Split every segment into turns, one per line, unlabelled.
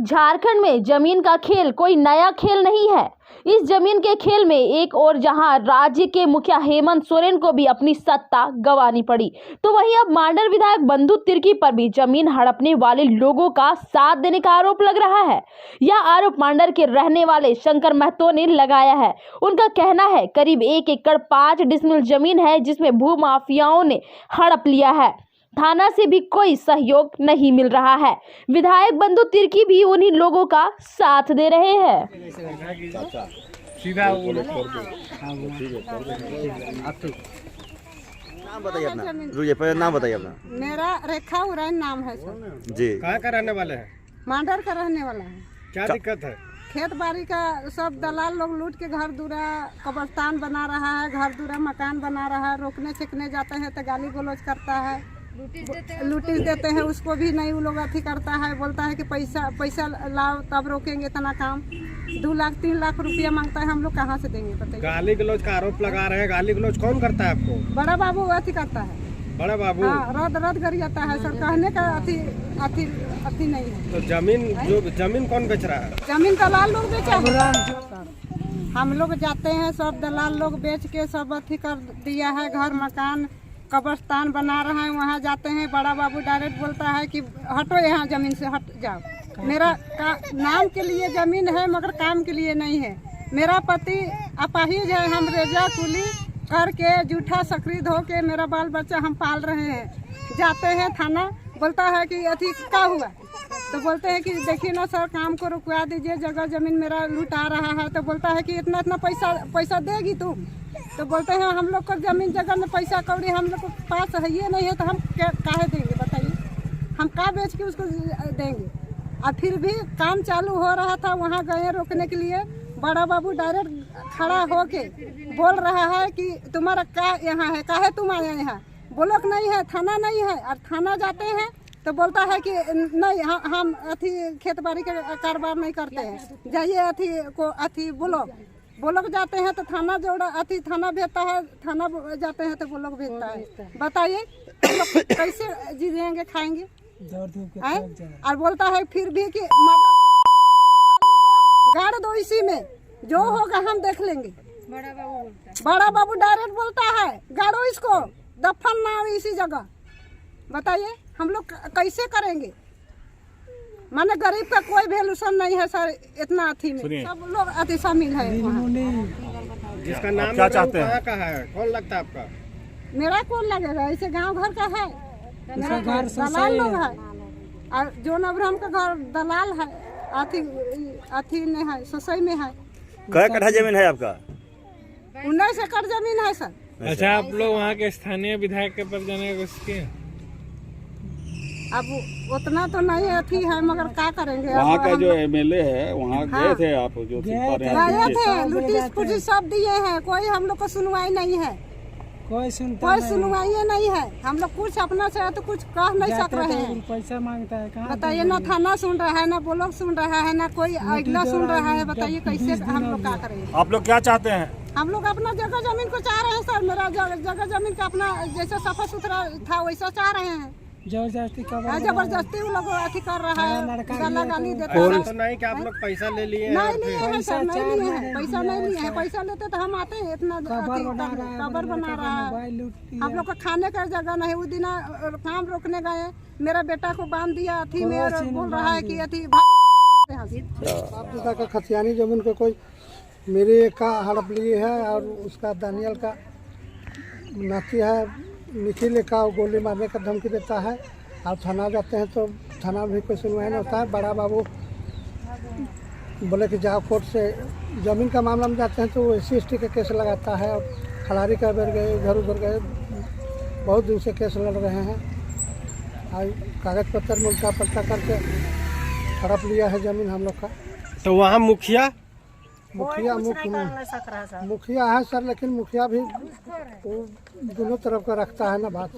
झारखंड में जमीन का खेल कोई नया खेल नहीं है। इस जमीन के खेल में एक और जहां राज्य के मुखिया हेमंत सोरेन को भी अपनी सत्ता गंवानी पड़ी, तो वहीं अब मांडर विधायक बंधु तिर्की पर भी जमीन हड़पने वाले लोगों का साथ देने का आरोप लग रहा है। यह आरोप मांडर के रहने वाले शंकर महतो ने लगाया है। उनका कहना है करीब 1 एकड़ 5 डिसमिल जमीन है जिसमें भूमाफियाओं ने हड़प लिया है। थाना से भी कोई सहयोग नहीं मिल रहा है। विधायक बंधु तिर्की भी उन्हीं लोगों का साथ दे रहे हैं।
नाम बताइए अपना। रुकिए, पहले नाम बताइए अपना।
मेरा रेखा उराइन नाम है सर।
जी,
कहाँ का रहने वाले हैं?
मांडर का रहने वाला है।
क्या दिक्कत है?
खेत बाड़ी का सब दलाल लोग लूट के घर दूरा कब्रिस्तान बना रहा है, घर दूरा मकान बना रहा है। रोकने छिकने जाते हैं तो गाली गलौज करता है, नोटिस देते हैं, उसको भी नहीं वो लोग अथी करता है। बोलता है कि पैसा लाओ तब रोकेंगे इतना काम। 2 लाख 3 लाख रुपया मांगता है, हम लोग कहाँ से देंगे बताइए।
गाली गलौज का आरोप लगा रहे हैं। गाली गलौज कौन करता है आपको?
बड़ा बाबू अथी करता है।
बड़ा बाबू?
हाँ, रद कर जाता है सर। कहने का अथी नहीं है।
तो जमीन कौन बेच रहा है?
जमीन दलाल लोग बेचा है। हम लोग जाते हैं, सब दलाल लोग बेच के सब अथी कर दिया है। घर मकान कब्रिस्तान बना रहे हैं, वहाँ जाते हैं। बड़ा बाबू डायरेक्ट बोलता है कि हटो यहाँ जमीन से, हट जाओ। मेरा नाम के लिए जमीन है मगर काम के लिए नहीं है। मेरा पति अपाहिज है, हम रेजा कुली करके जूठा सकरी धो के मेरा बाल बच्चा हम पाल रहे हैं। जाते हैं थाना, बोलता है कि अथी क्या हुआ, तो बोलते हैं कि देखिए ना सर, काम को रुकवा दीजिए, जगह जमीन मेरा लुटा रहा है। तो बोलता है कि इतना पैसा देगी तुम? तो बोलते हैं हम लोग को जमीन जगह में पैसा कौड़ी हम लोग के पास है ये नहीं है, तो हम काहे देंगे बताइए। हम का बेच के उसको देंगे। और फिर भी काम चालू हो रहा था, वहाँ गए रोकने के लिए। बड़ा बाबू डायरेक्ट खड़ा होके बोल रहा है कि तुम्हारा क्या यहाँ है, काहे तुम आए यहाँ? ब्लॉक नहीं है, थाना नहीं है। और थाना जाते हैं तो बोलता है कि नहीं, हम अथी खेत बाड़ी का कारोबार नहीं करते हैं, जाइए अथी ब्लॉक जाते हैं तो थाना जोड़ा अथी थाना भेजता है, थाना जाते हैं तो ब्लॉक भेजता है। बताइए कैसे जीएंगे, खाएंगे? और बोलता है फिर भी कि गाड़ दो, इसी में जो होगा हम देख लेंगे। बड़ा बाबू डायरेक्ट बोलता है गाड़ो इसको, दफन ना हो इसी जगह। बताइए हम लोग कैसे करेंगे? माने गरीब का कोई वैल्यूशन नहीं है सर, इतना अथी में सब लोग अति शामिल है।
जिसका नाम क्या चाहते हैं? कहाँ है? कौन लगता है आपका?
मेरा कौन लगेगा? ऐसे गांव घर का है, मेरा घर दलाल लोग है। और जोन अब्राहम का घर दलाल है, अथी में है, सोसाई में है।
क्या कट्ठा जमीन है आपका?
19 एकड़ जमीन है सर।
अच्छा, आप लोग वहाँ के स्थानीय विधायक के पास जाने की कोशिश किए?
अब उतना तो नहीं अथी है मगर क्या करेंगे।
वहाँ का जो एमएलए है वहाँ गए थे आप? जो
गए थे, नोटिस पुटिस सब दिए हैं, कोई हम लोग को सुनवाई नहीं है। कोई सुनवाई नहीं है। हम लोग कुछ अपना से तो कुछ कह नहीं सक रहे हैं। पैसा मांगता है, बताइए ना थाना सुन रहा है, ना ब्लॉक सुन रहा है, ना कोई अगला सुन रहा है। बताइए कैसे हम लोग क्या करेंगे?
आप लोग क्या चाहते हैं?
हम लोग अपना जगह जमीन को चाह रहे हैं सर। मेरा जगह जमीन का अपना जैसा सफा सुथरा था वैसा चाह रहे हैं। जबरदस्ती वो लोग अथी कर रहा है, गाला गाली देता है।
तो नहीं कि आप लोग पैसा ले लिए?
नहीं लिए है सर, नहीं लिए है, पैसा नहीं लिए है। पैसा लेते तो हम आते हैं। इतना कबर बना रहा है, हम लोग का खाने का जगह नहीं। उस दिन काम रोकने गए, मेरा बेटा को बांध दिया अथी में, बोल रहा है कि अथी
का खतियानी जमीन को कोई मेरे का हड़प लिए है और उसका दानियल का नाती है निखिल का गोली मारने का धमकी देता है। और थाना जाते हैं तो थाना भी कोई सुनवाई नहीं होता है। बड़ा बाबू बोले कि जाओ कोर्ट से। ज़मीन का मामला में जाते हैं तो वो SC/ST का केस लगाता है। और खलारी का बेर गए, इधर उधर गए, बहुत दिन से केस लड़ रहे हैं। और कागज पत्तर में उल्टा पलटा करके हड़प लिया है ज़मीन हम लोग का।
तो वहाँ मुखिया
है सर, लेकिन मुखिया भी दोनों तरफ का रखता है ना बात।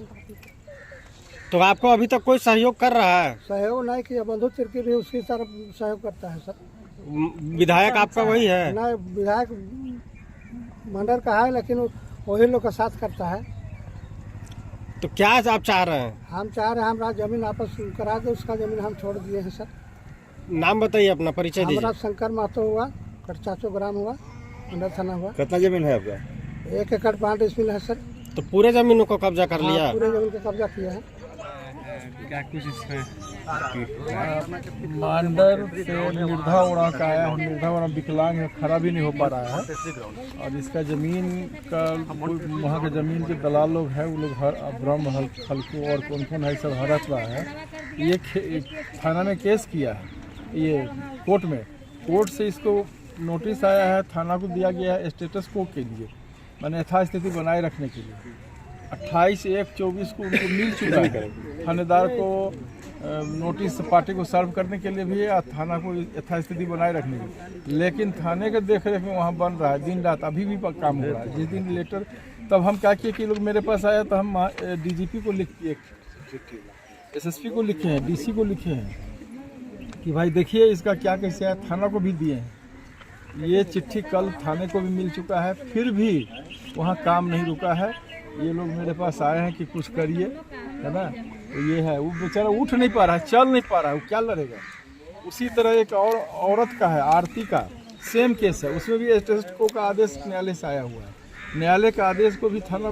तो आपको अभी तक कोई सहयोग कर रहा है?
सहयोग नहीं किया, बंधु तिर्की भी उसकी तरफ सहयोग करता है सर।
विधायक आपका वही है?
नहीं, विधायक मंडर का है लेकिन वही लोग का साथ करता है।
तो क्या आप चाह रहे हैं?
हम चाह रहे हैं हमारा जमीन वापस करा दे, उसका जमीन हम छोड़ दिए हैं सर।
नाम बताइए अपना, परिचय
हमारा
दीजिए।
शंकर महतो हुआ, करचाचो ग्राम हुआ, अंडर थाना हुआ।
कितना जमीन है आपका?
1 एकड़ 5 डिसमिल है सर।
तो पूरे जमीनों को कब्जा कर लिया?
हाँ, पूरे जमीन का कब्जा किया है।
क्या कुछ इसमें
मांडर से निर्धा उड़ा का आया है। निर्धा उड़ा विकलांग है, खड़ा भी नहीं हो पा रहा है। और इसका जमीन का वहाँ के जमीन के दलाल लोग हैं, वो लोग हर ब्रह्म हल्को और कौन कौन है सब हड़प रहा है। ये थाना में केस किया है, ये कोर्ट में। कोर्ट से इसको नोटिस आया है, थाना को दिया गया है स्टेटस को के लिए, माने यथास्थिति बनाए रखने के लिए। 28/1/24 को उनको मिल चुका है। थानेदार को नोटिस पार्टी को सर्व करने के लिए भी है, थाना को यथास्थिति बनाए रखने के लिए। लेकिन थाने के देख रेख में वहाँ बन रहा है दिन रात, अभी भी काम हो रहा है। जिस दिन लेटर, तब हम क्या किए कि लोग मेरे पास आया तो हम DGP को लिख के, SSP को लिखे हैं, DC को लिखे हैं कि भाई देखिए इसका क्या कैसे है। थाना को भी दिए हैं। ये चिट्ठी कल थाने को भी मिल चुका है, फिर भी वहाँ काम नहीं रुका है। ये लोग मेरे पास आए हैं कि कुछ करिए, है ना। तो ये है, वो बेचारा उठ नहीं पा रहा है, चल नहीं पा रहा है, वो क्या लड़ेगा। उसी तरह एक और औरत का है, आरती का सेम केस है, उसमें भी स्टेटस का आदेश न्यायालय से आया हुआ है। न्यायालय का आदेश को भी थाना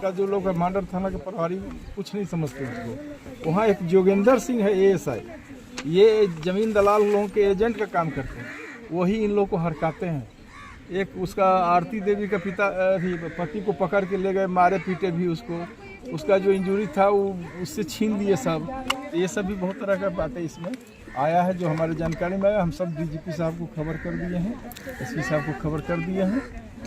का जो लोग है, मांडर थाना के प्रभारी कुछ नहीं समझते उसको। वहाँ एक जोगेंद्र सिंह है ASI, ये जमीन दलाल लोगों के एजेंट का काम करते हैं, वही इन लोगों को हरकाते हैं। एक उसका आरती देवी का पति को पकड़ के ले गए, मारे पीटे भी उसको। उसका जो इंजरी था वो उससे छीन लिए सब। ये सब भी बहुत तरह का बातें इसमें आया है जो हमारे जानकारी में आया। हम सब DGP साहब को खबर कर दिए हैं, SP साहब को खबर कर दिए हैं।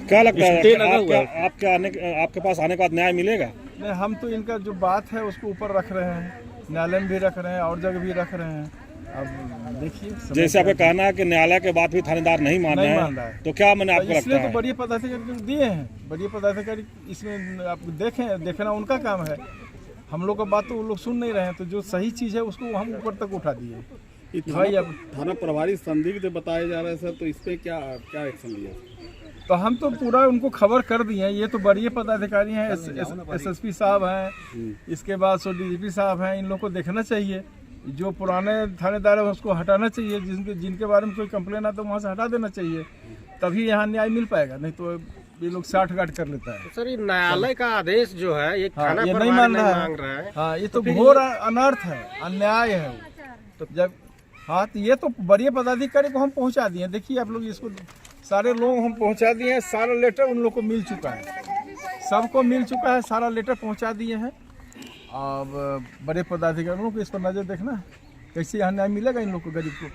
क्या लगता है आपके पास आने के बाद न्याय मिलेगा?
नहीं, हम तो इनका जो बात है उसको ऊपर रख रहे हैं, न्यायालय में भी रख रहे हैं और जगह भी रख रहे हैं। अब देखिए,
जैसे आपका कहना है कि न्यायालय के बाद भी थानेदार नहीं मान रहे हैं, तो क्या मैंने आपको लगता
इसलिए
है?
तो बड़ी पदाधिकारी दिए हैं, बड़ी पदाधिकारी इसमें आप देखें, देखना उनका काम है। हम लोग का बात तो वो लोग सुन नहीं रहे हैं, तो जो सही चीज़ है उसको हम ऊपर तक उठा दिए। भाई अब
थाना प्रभारी संदिग्ध बताए जा रहे हैं सर, तो इस पे क्या एक्शन लिया?
तो हम तो पूरा उनको खबर कर दिए हैं। ये तो बड़ी पदाधिकारी हैं, SSP साहब हैं, इसके बाद DGP साहब हैं। इन लोग को देखना चाहिए, जो पुराने थानेदार है उसको हटाना चाहिए, जिनके बारे में कोई कंप्लेन आता है वहाँ से हटा देना चाहिए, तभी यहाँ न्याय मिल पाएगा। नहीं तो ये लोग 60-गांठ कर लेता है।
तो सर, ये न्यायालय का आदेश जो है, ये थाना
ये
पर
नहीं
मांग
रहा
है।
हाँ, ये तो घोर अनर्थ है, अन्याय है। तो जब तो ये तो बड़ी पदाधिकारी को हम पहुँचा दिए। देखिए आप लोग, इसको सारे लोग हम पहुँचा दिए हैं। सारा लेटर उन लोग को मिल चुका है, सबको मिल चुका है, सारा लेटर पहुँचा दिए हैं। अब बड़े पदाधिकारियों को इस पर नज़र देखना है, कैसे यहाँ न्याय मिलेगा इन लोग को, गरीब को।